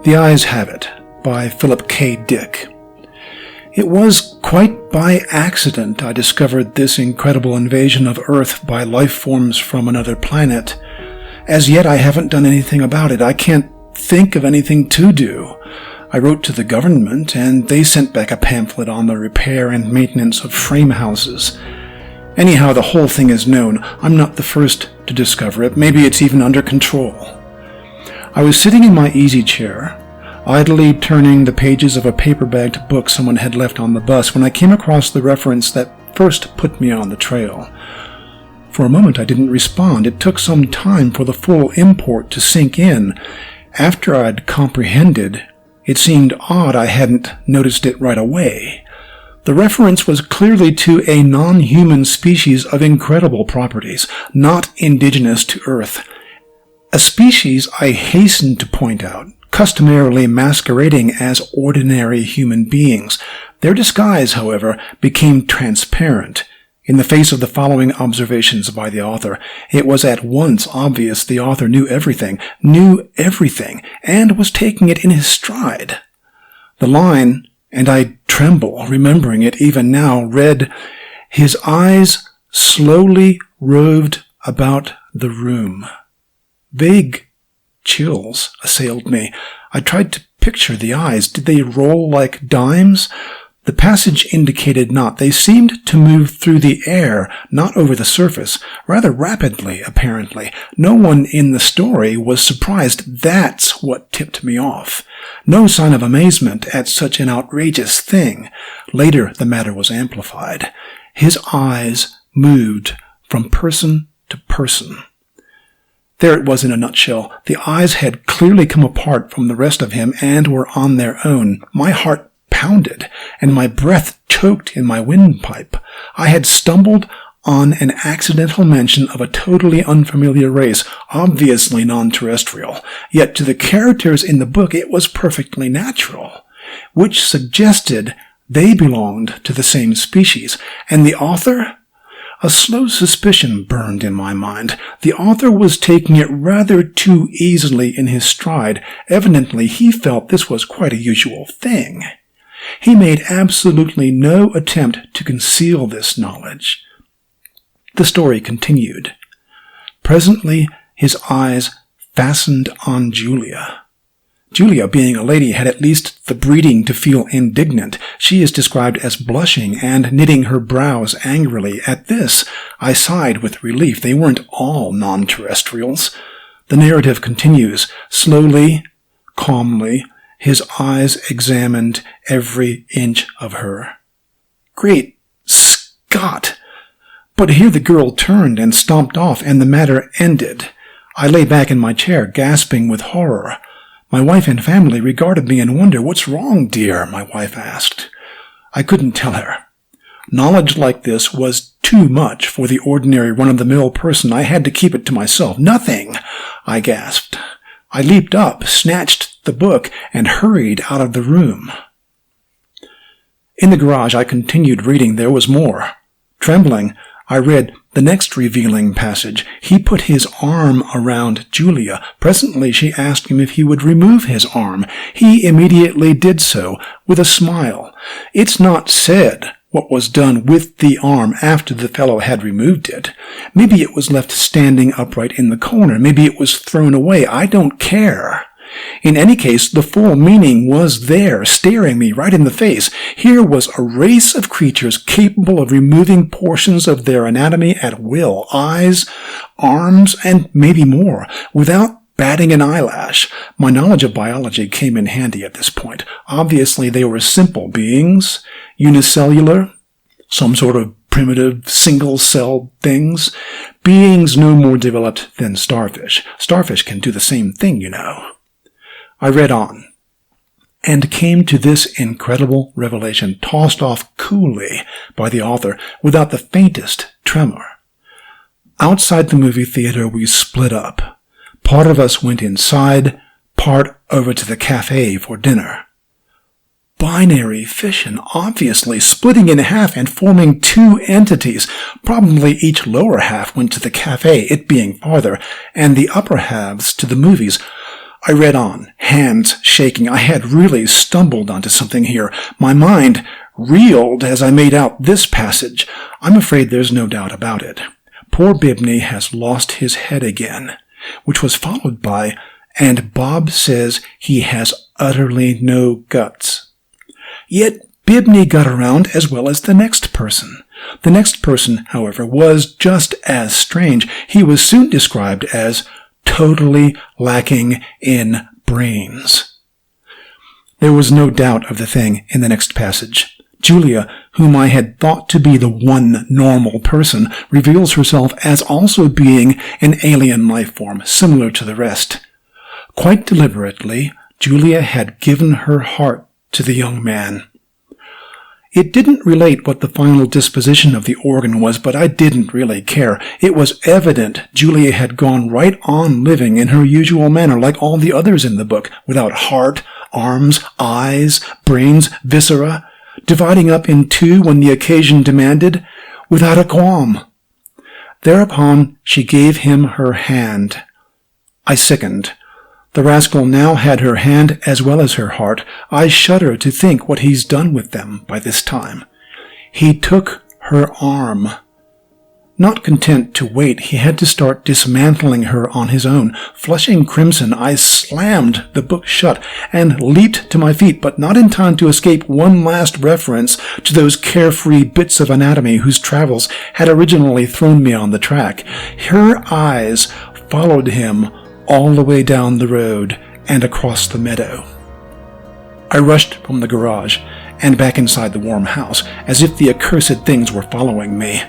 The Eyes Have It by Philip K. Dick. It was quite by accident I discovered this incredible invasion of Earth by life forms from another planet. As yet I haven't done anything about it. I can't think of anything to do. I wrote to the government and they sent back a pamphlet on the repair and maintenance of frame houses. Anyhow, the whole thing is known. I'm not the first to discover it. Maybe it's even under control. I was sitting in my easy chair, idly turning the pages of a paper-bagged book someone had left on the bus when I came across the reference that first put me on the trail. For a moment I didn't respond. It took some time for the full import to sink in. After I'd comprehended, it seemed odd I hadn't noticed it right away. The reference was clearly to a non-human species of incredible properties, not indigenous to Earth. A species, I hasten to point out, customarily masquerading as ordinary human beings. Their disguise, however, became transparent. In the face of the following observations by the author, it was at once obvious the author knew everything, and was taking it in his stride. The line, and I tremble remembering it even now, read, "His eyes slowly roved about the room." Vague chills assailed me. I tried to picture the eyes. Did they roll like dimes? The passage indicated not. They seemed to move through the air, not over the surface, rather rapidly, apparently. No one in the story was surprised. That's what tipped me off. No sign of amazement at such an outrageous thing. Later, the matter was amplified. His eyes moved from person to person. There it was in a nutshell. The eyes had clearly come apart from the rest of him and were on their own. My heart pounded, and my breath choked in my windpipe. I had stumbled on an accidental mention of a totally unfamiliar race, obviously non-terrestrial, yet to the characters in the book it was perfectly natural, which suggested they belonged to the same species. And the author? A slow suspicion burned in my mind. The author was taking it rather too easily in his stride. Evidently he felt this was quite a usual thing. He made absolutely no attempt to conceal this knowledge. The story continued. Presently, his eyes fastened on Julia. Julia, being a lady, had at least the breeding to feel indignant. She is described as blushing and knitting her brows angrily. At this, I sighed with relief. They weren't all non-terrestrials. The narrative continues. Slowly, calmly, his eyes examined every inch of her. Great Scott! But here the girl turned and stomped off, and the matter ended. I lay back in my chair, gasping with horror. My wife and family regarded me in wonder. "What's wrong, dear?" my wife asked. I couldn't tell her. Knowledge like this was too much for the ordinary run-of-the-mill person. I had to keep it to myself. "Nothing!" I gasped. I leaped up, snatched the book, and hurried out of the room. In the garage, I continued reading. There was more. Trembling, I read the next revealing passage. He put his arm around Julia. Presently she asked him if he would remove his arm. He immediately did so, with a smile. It's not said what was done with the arm after the fellow had removed it. Maybe it was left standing upright in the corner. Maybe it was thrown away. I don't care. In any case, the full meaning was there, staring me right in the face. Here was a race of creatures capable of removing portions of their anatomy at will, eyes, arms, and maybe more, without batting an eyelash. My knowledge of biology came in handy at this point. Obviously, they were simple beings, unicellular, some sort of primitive, single-celled things, beings no more developed than starfish. Starfish can do the same thing, you know. I read on, and came to this incredible revelation, tossed off coolly by the author, without the faintest tremor. Outside the movie theater, we split up. Part of us went inside, part over to the cafe for dinner. Binary fission, obviously, splitting in half and forming two entities. Probably each lower half went to the cafe, it being farther, and the upper halves to the movies. I read on, hands shaking. I had really stumbled onto something here. My mind reeled as I made out this passage. I'm afraid there's no doubt about it. Poor Bibney has lost his head again, which was followed by, and Bob says he has utterly no guts. Yet Bibney got around as well as the next person. The next person, however, was just as strange. He was soon described as totally lacking in brains. There was no doubt of the thing in the next passage. Julia, whom I had thought to be the one normal person, reveals herself as also being an alien life form, similar to the rest. Quite deliberately, Julia had given her heart to the young man. It didn't relate what the final disposition of the organ was, but I didn't really care. It was evident Julia had gone right on living in her usual manner, like all the others in the book, without heart, arms, eyes, brains, viscera, dividing up in two when the occasion demanded, without a qualm. Thereupon she gave him her hand. I sickened. The rascal now had her hand as well as her heart. I shudder to think what he's done with them by this time. He took her arm. Not content to wait, he had to start dismantling her on his own. Flushing crimson, I slammed the book shut and leaped to my feet, but not in time to escape one last reference to those carefree bits of anatomy whose travels had originally thrown me on the track. Her eyes followed him all the way down the road and across the meadow. I rushed from the garage and back inside the warm house, as if the accursed things were following me.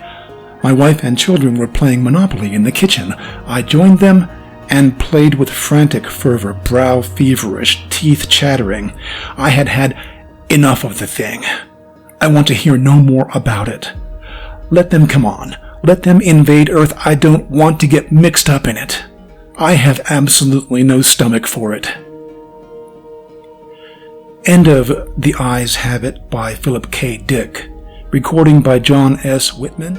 My wife and children were playing Monopoly in the kitchen. I joined them and played with frantic fervor, brow feverish, teeth chattering. I had had enough of the thing. I want to hear no more about it. Let them come on. Let them invade Earth. I don't want to get mixed up in it. I have absolutely no stomach for it. End of The Eye's Habit by Philip K. Dick. Recording by John S. Whitman.